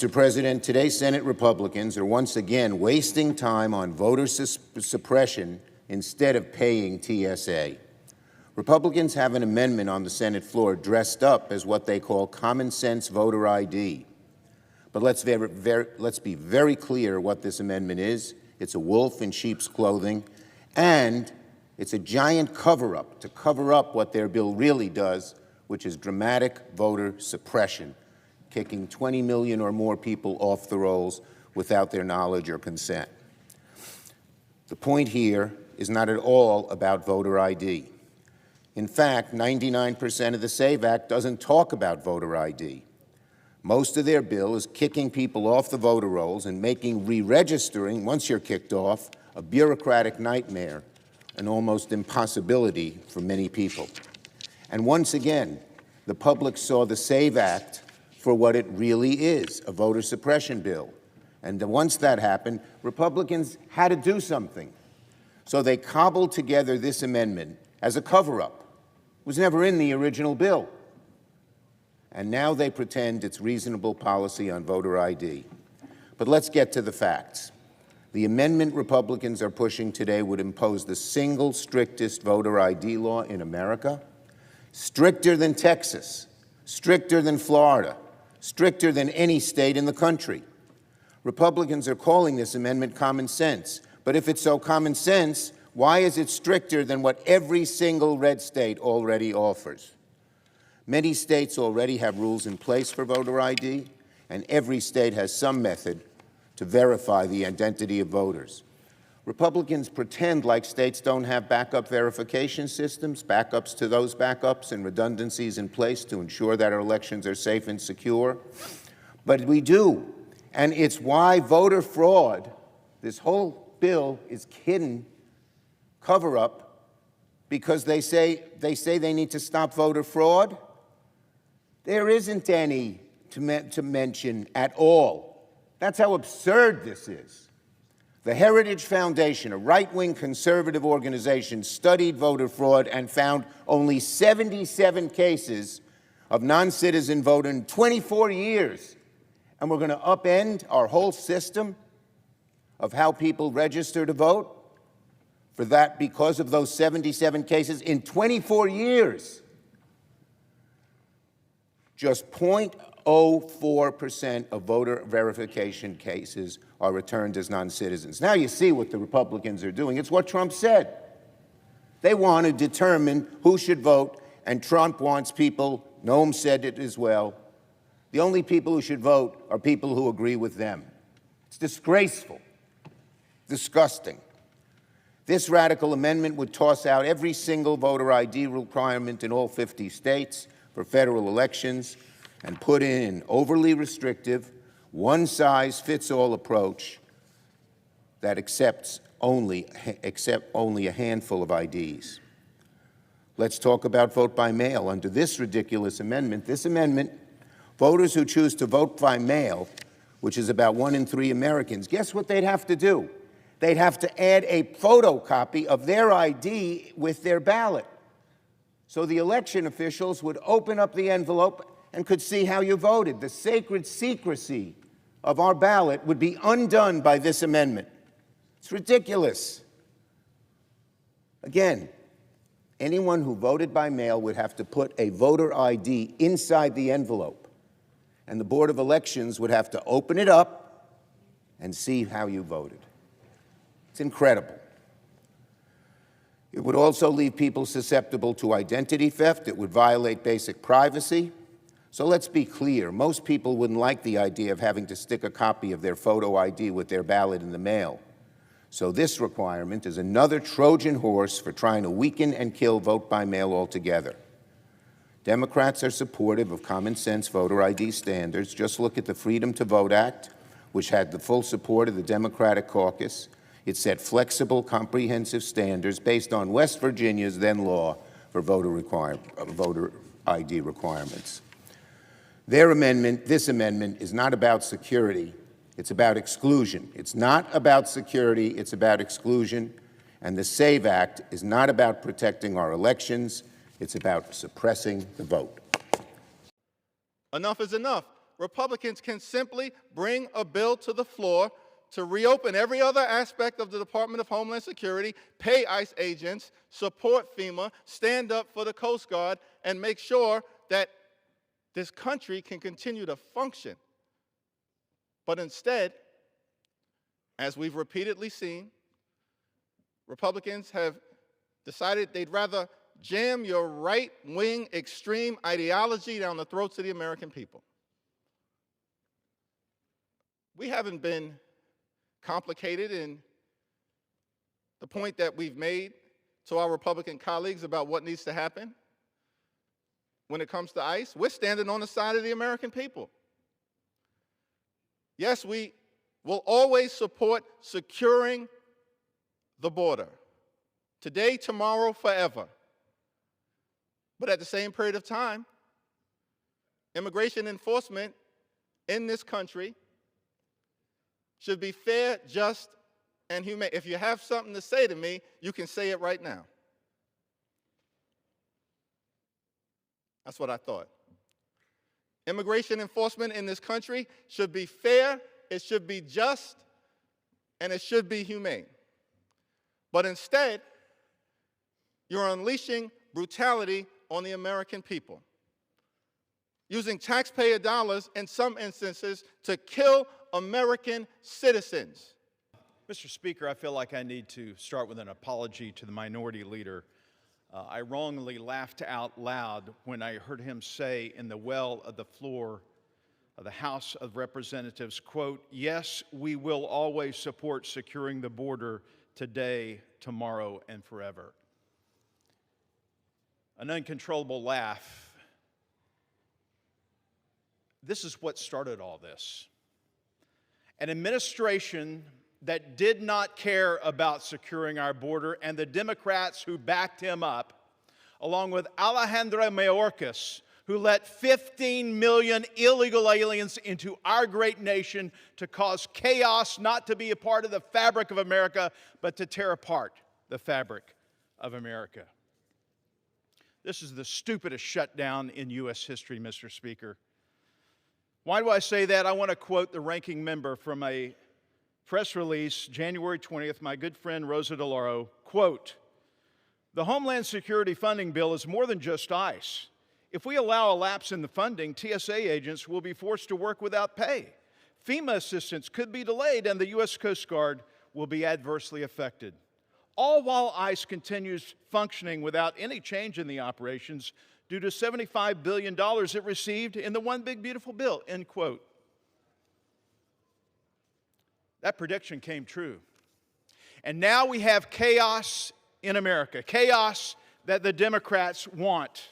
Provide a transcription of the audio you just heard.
Mr. President, today Senate Republicans are once again wasting time on voter suppression instead of paying TSA. Republicans have an amendment on the Senate floor dressed up as what they call common sense voter ID. But let's be very clear what this amendment is. It's a wolf in sheep's clothing, and it's a giant cover-up to cover up what their bill really does, which is dramatic voter suppression, kicking 20 million or more people off the rolls without their knowledge or consent. The point here is not at all about voter ID. In fact, 99% of the SAVE Act doesn't talk about voter ID. Most of their bill is kicking people off the voter rolls and making re-registering, once you're kicked off, a bureaucratic nightmare, an almost impossibility for many people. And once again, the public saw the SAVE Act for what it really is, a voter suppression bill. And once that happened, Republicans had to do something. So they cobbled together this amendment as a cover-up. It was never in the original bill. And now they pretend it's reasonable policy on voter ID. But let's get to the facts. The amendment Republicans are pushing today would impose the single strictest voter ID law in America, stricter than Texas, stricter than Florida, stricter than any state in the country. Republicans are calling this amendment common sense. But if it's so common sense, why is it stricter than what every single red state already offers? Many states already have rules in place for voter ID, and every state has some method to verify the identity of voters. Republicans pretend like states don't have backup verification systems, backups to those backups, and redundancies in place to ensure that our elections are safe and secure. But we do, and it's why voter fraud, this whole bill is hidden cover-up, because they say they need to stop voter fraud. There isn't any to mention at all. That's how absurd this is. The Heritage Foundation, a right-wing conservative organization, studied voter fraud and found only 77 cases of non-citizen voter in 24 years. And we're going to upend our whole system of how people register to vote for that because of those 77 cases in 24 years. Just 0.04% of voter verification cases are returned as non-citizens. Now you see what the Republicans are doing. It's what Trump said. They want to determine who should vote, and Trump wants people, Noam said it as well, the only people who should vote are people who agree with them. It's disgraceful, disgusting. This radical amendment would toss out every single voter ID requirement in all 50 states for federal elections and put in an overly restrictive, one-size-fits-all approach that accepts only a handful of IDs. Let's talk about vote by mail. Under this ridiculous amendment, voters who choose to vote by mail, which is about 1 in 3 Americans, guess what they'd have to do? They'd have to add a photocopy of their ID with their ballot. So the election officials would open up the envelope and could see how you voted. The sacred secrecy of our ballot would be undone by this amendment. It's ridiculous. Again, anyone who voted by mail would have to put a voter ID inside the envelope, and the Board of Elections would have to open it up and see how you voted. It's incredible. It would also leave people susceptible to identity theft. It would violate basic privacy. So let's be clear. Most people wouldn't like the idea of having to stick a copy of their photo ID with their ballot in the mail. So this requirement is another Trojan horse for trying to weaken and kill vote by mail altogether. Democrats are supportive of common sense voter ID standards. Just look at the Freedom to Vote Act, which had the full support of the Democratic caucus. It set flexible, comprehensive standards based on West Virginia's then law for voter ID requirements. This amendment is not about security. It's about exclusion. It's not about security. It's about exclusion. And the SAVE Act is not about protecting our elections. It's about suppressing the vote. Enough is enough. Republicans can simply bring a bill to the floor to reopen every other aspect of the Department of Homeland Security, pay ICE agents, support FEMA, stand up for the Coast Guard, and make sure that this country can continue to function. But instead, as we've repeatedly seen, Republicans have decided they'd rather jam your right-wing extreme ideology down the throats of the American people. We haven't been complicated in the point that we've made to our Republican colleagues about what needs to happen when it comes to ICE. We're standing on the side of the American people. Yes, we will always support securing the border, today, tomorrow, forever. But at the same period of time, immigration enforcement in this country should be fair, just, and humane. If you have something to say to me, you can say it right now. That's what I thought. Immigration enforcement in this country should be fair, it should be just, and it should be humane. But instead, you're unleashing brutality on the American people, using taxpayer dollars in some instances to kill American citizens. Mr. Speaker, I feel like I need to start with an apology to the minority leader. I wrongly laughed out loud when I heard him say in the well of the floor of the House of Representatives, quote, "Yes, we will always support securing the border today, tomorrow, and forever." An uncontrollable laugh. This is what started all this. An administration that did not care about securing our border, and the Democrats who backed him up, along with Alejandro Mayorkas, who let 15 million illegal aliens into our great nation to cause chaos, not to be a part of the fabric of America, but to tear apart the fabric of America. This is the stupidest shutdown in U.S. history, Mr. Speaker. Why do I say that? I want to quote the ranking member from a press release, January 20th, my good friend Rosa DeLauro, quote, "The Homeland Security funding bill is more than just ICE. If we allow a lapse in the funding, TSA agents will be forced to work without pay. FEMA assistance could be delayed, and the U.S. Coast Guard will be adversely affected. All while ICE continues functioning without any change in the operations due to $75 billion it received in the One Big Beautiful Bill," end quote. That prediction came true. And now we have chaos in America, chaos that the Democrats want.